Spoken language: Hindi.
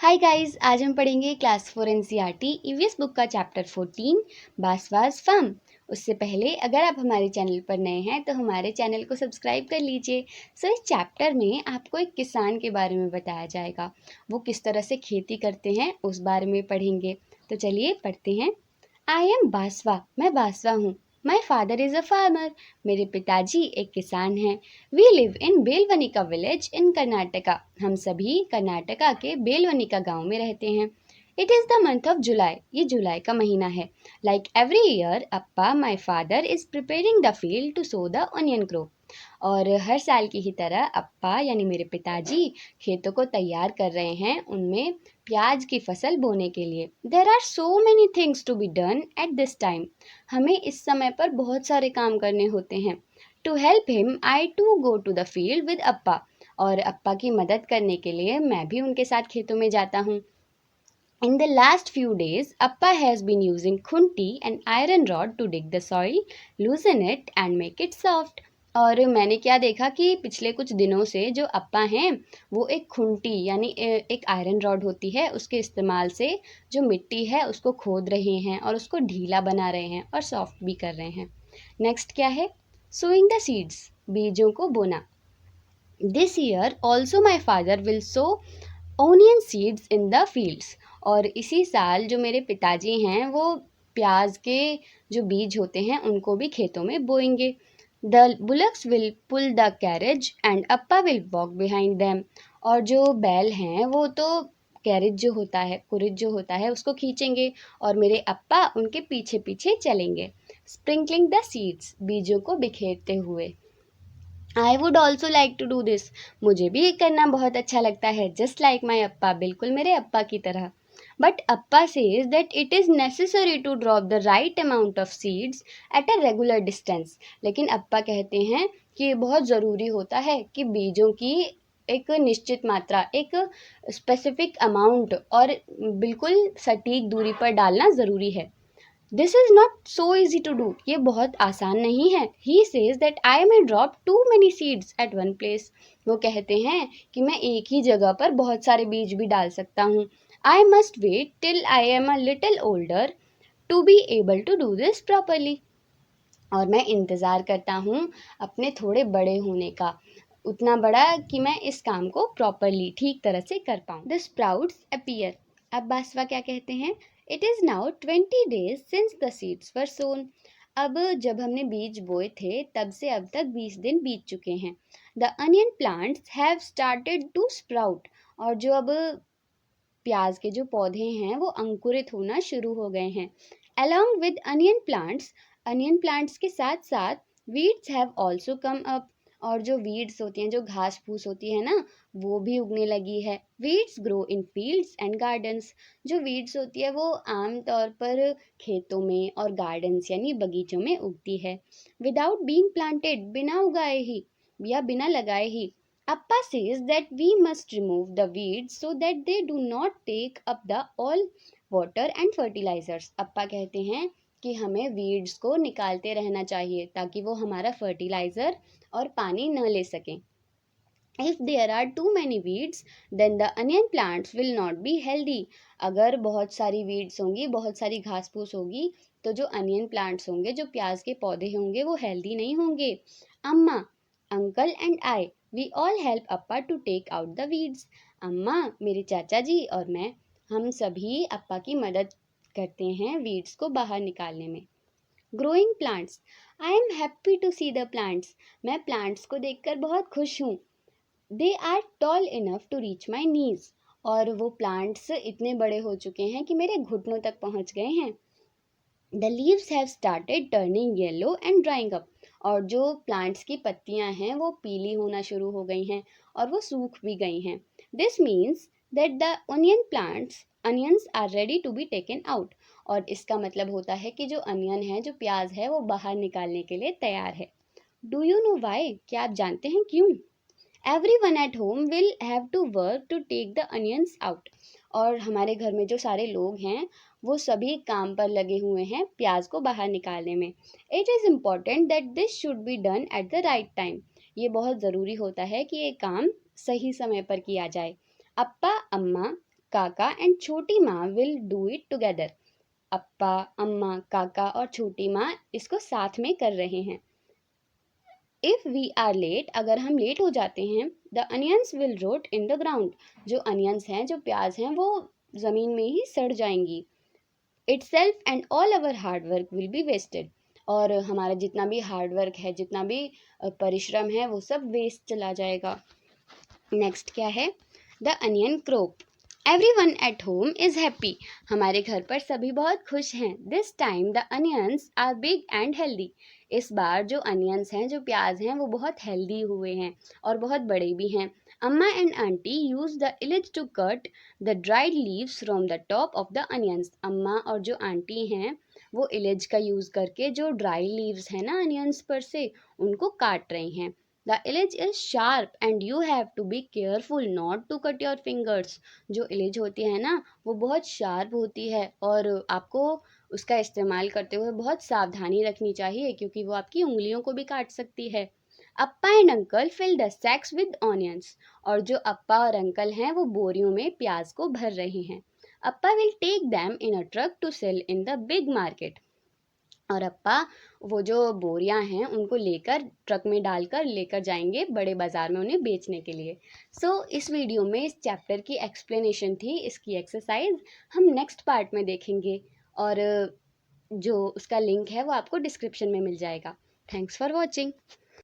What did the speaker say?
हाय गाइस, आज हम पढ़ेंगे क्लास 4 एनसीईआरटी ईवीएस बुक का चैप्टर 14 बासवास फार्म। उससे पहले अगर आप हमारे चैनल पर नए हैं तो हमारे चैनल को सब्सक्राइब कर लीजिए। इस चैप्टर में आपको एक किसान के बारे में बताया जाएगा। वो किस तरह से खेती करते हैं उस बारे में पढ़ेंगे। तो चलिए पढ़ते हैं। आई एम बासवा, मैं बासवा हूँ। My father is a farmer, मेरे पिताजी एक किसान हैं। We live in Belvanika village in Karnataka, हम सभी कर्नाटका के बेलवनिका गांव में रहते हैं। It is the month of July, ये जुलाई का महीना है। Like every year Appa my father is preparing the field to sow the onion crop. और हर साल की ही तरह अप्पा यानी मेरे पिताजी खेतों को तैयार कर रहे हैं, उनमें प्याज की फसल बोने के लिए। There are so many things to be done at this time, हमें इस समय पर बहुत सारे काम करने होते हैं। To help him I to go to the field with Appa, और अप्पा की मदद करने के लिए मैं भी उनके साथ खेतों में जाता हूँ। In the last few days, Appa has been using khunti and iron rod to dig the soil, loosen it and make it soft. और मैंने क्या देखा कि पिछले कुछ दिनों से जो अप्पा हैं वो एक खुंटी यानी एक आयरन रॉड होती है, उसके इस्तेमाल से जो मिट्टी है उसको खोद रहे हैं और उसको ढीला बना रहे हैं और सॉफ्ट भी कर रहे हैं। नेक्स्ट क्या है? सोइंग द सीड्स, बीजों को बोना। This year also my father will so onion seeds in the fields, और इसी साल जो मेरे पिताजी हैं वो प्याज के जो बीज होते हैं उनको भी खेतों में बोएंगे। The bullocks will pull the carriage and Appa will walk behind them, और जो बैल हैं वो तो कैरेज जो होता है, कुरिज जो होता है उसको खींचेंगे और मेरे अप्पा उनके पीछे पीछे चलेंगे। स्प्रिंकलिंग द सीड्स, बीजों को बिखेरते हुए। I would also like to do this, मुझे भी ये करना बहुत अच्छा लगता है। जस्ट लाइक माई अप्पा, बिल्कुल मेरे अप्पा की तरह। बट अप्पा says that it is necessary to drop the right amount of seeds at a regular distance, लेकिन अप्पा कहते हैं कि ये बहुत ज़रूरी होता है कि बीजों की एक निश्चित मात्रा, एक स्पेसिफिक अमाउंट और बिल्कुल सटीक दूरी पर डालना ज़रूरी है। This is not so easy to do, ये बहुत आसान नहीं है। He says that I may drop too many seeds at one place, वो कहते हैं कि मैं एक ही जगह पर बहुत सारे बीज भी डाल सकता हूँ। I must wait till I am a little older to be able to do this properly, और मैं इंतज़ार करता हूँ अपने थोड़े बड़े होने का, उतना बड़ा कि मैं इस काम को प्रॉपरली ठीक तरह से कर पाऊँ। द स्प्राउट्स अपीयर, अब बासवा क्या कहते हैं? It is now 20 days since the seeds were sown, अब जब हमने बीज बोए थे तब से अब तक 20 दिन बीत चुके हैं। The onion plants have started to sprout, और जो अब प्याज के जो पौधे हैं वो अंकुरित होना शुरू हो गए हैं। Along with अनियन प्लांट्स के साथ साथ weeds have also come up, और जो वीड्स होती हैं, जो घास फूस होती है ना, वो भी उगने लगी है। Weeds grow in fields and gardens, जो वीड्स होती है वो आम तौर पर खेतों में और गार्डन्स यानी बगीचों में उगती है। विदाउट बीइंग प्लांटेड, बिना उगाए ही या बिना लगाए ही। Appa says that we must remove the weeds so that they do not take up the all water and fertilizers. अप्पा कहते हैं कि हमें वीड्स को निकालते रहना चाहिए ताकि वो हमारा फर्टिलाइज़र और पानी न ले सकें। If there are too many weeds, then the onion plants will not be healthy. अगर बहुत सारी weeds होंगी, बहुत सारी घास फूस होगी, तो जो अनियन प्लांट्स होंगे, जो प्याज के पौधे होंगे, वो हेल्दी नहीं होंगे। अम्मा, uncle and I, we all help अप्पा to take out the weeds. अम्मा, मेरे चाचा जी और मैं, हम सभी अप्पा की मदद करते हैं वीड्स को बाहर निकालने में। Growing plants, I am happy to see the plants, मैं प्लांट्स को देखकर बहुत खुश हूँ। They are tall enough to reach my knees, और वो प्लांट्स इतने बड़े हो चुके हैं कि मेरे घुटनों तक पहुंच गए हैं। The leaves have started turning yellow and drawing up, और जो प्लांट्स की पत्तियां हैं वो पीली होना शुरू हो गई हैं और वो सूख भी गई हैं। This means that the onion plants onions are ready to be taken out, और इसका मतलब होता है कि जो अनियन है, जो प्याज है, वो बाहर निकालने के लिए तैयार है। डू यू नो वाई, क्या आप जानते हैं क्यों? Everyone at home will have to work to take the onions out, और हमारे घर में जो सारे लोग हैं वो सभी काम पर लगे हुए हैं प्याज को बाहर निकालने में। It is important that this should be done at the right time, ये बहुत ज़रूरी होता है कि ये काम सही समय पर किया जाए। अप्पा, अम्मा काका एंड छोटी माँ विल डू इट टुगेदर। अप्पा, अम्मा, काका और छोटी माँ इसको साथ में कर रहे हैं। इफ वी आर लेट, अगर हम लेट हो जाते हैं, the onions will wrote in the ground, जो अनियंस हैं, जो प्याज हैं, वो जमीन में ही सड़ जाएंगी। Itself and all our hard work will be wasted, और हमारा जितना भी हार्ड वर्क है, जितना भी परिश्रम है, वो सब वेस्ट चला जाएगा। नेक्स्ट क्या है? The onion crop, every one at home is happy, हमारे घर पर सभी बहुत खुश हैं। This time the onions are big and healthy, इस बार जो अनियंस हैं, जो प्याज हैं, वो बहुत हेल्दी हुए हैं और बहुत बड़े भी हैं। Amma and aunty use the ilige to cut the dried leaves from the top of the onions, Amma और जो आंटी हैं वो इलिज का यूज़ करके जो ड्राई लीव्स हैं ना अनियंस पर से, उनको काट रही हैं। The ilige is sharp and you have to be careful not to cut your fingers, जो इलिज होती है ना वो बहुत शार्प होती है और आपको उसका इस्तेमाल करते हुए बहुत सावधानी रखनी चाहिए, क्योंकि वो आपकी उंगलियों को भी काट सकती है। Appa and uncle fill the sacks with onions, और जो अप्पा और अंकल हैं वो बोरियों में प्याज को भर रहे हैं। Appa will take them in a truck to sell in the big market, और अप्पा वो जो बोरियां हैं उनको लेकर ट्रक में डालकर लेकर जाएंगे बड़े बाजार में उन्हें बेचने के लिए। इस वीडियो में इस चैप्टर की एक्सप्लेनेशन थी, इसकी एक्सरसाइज हम नेक्स्ट पार्ट में देखेंगे, और जो उसका लिंक है वो आपको डिस्क्रिप्शन में मिल जाएगा। Thanks for watching.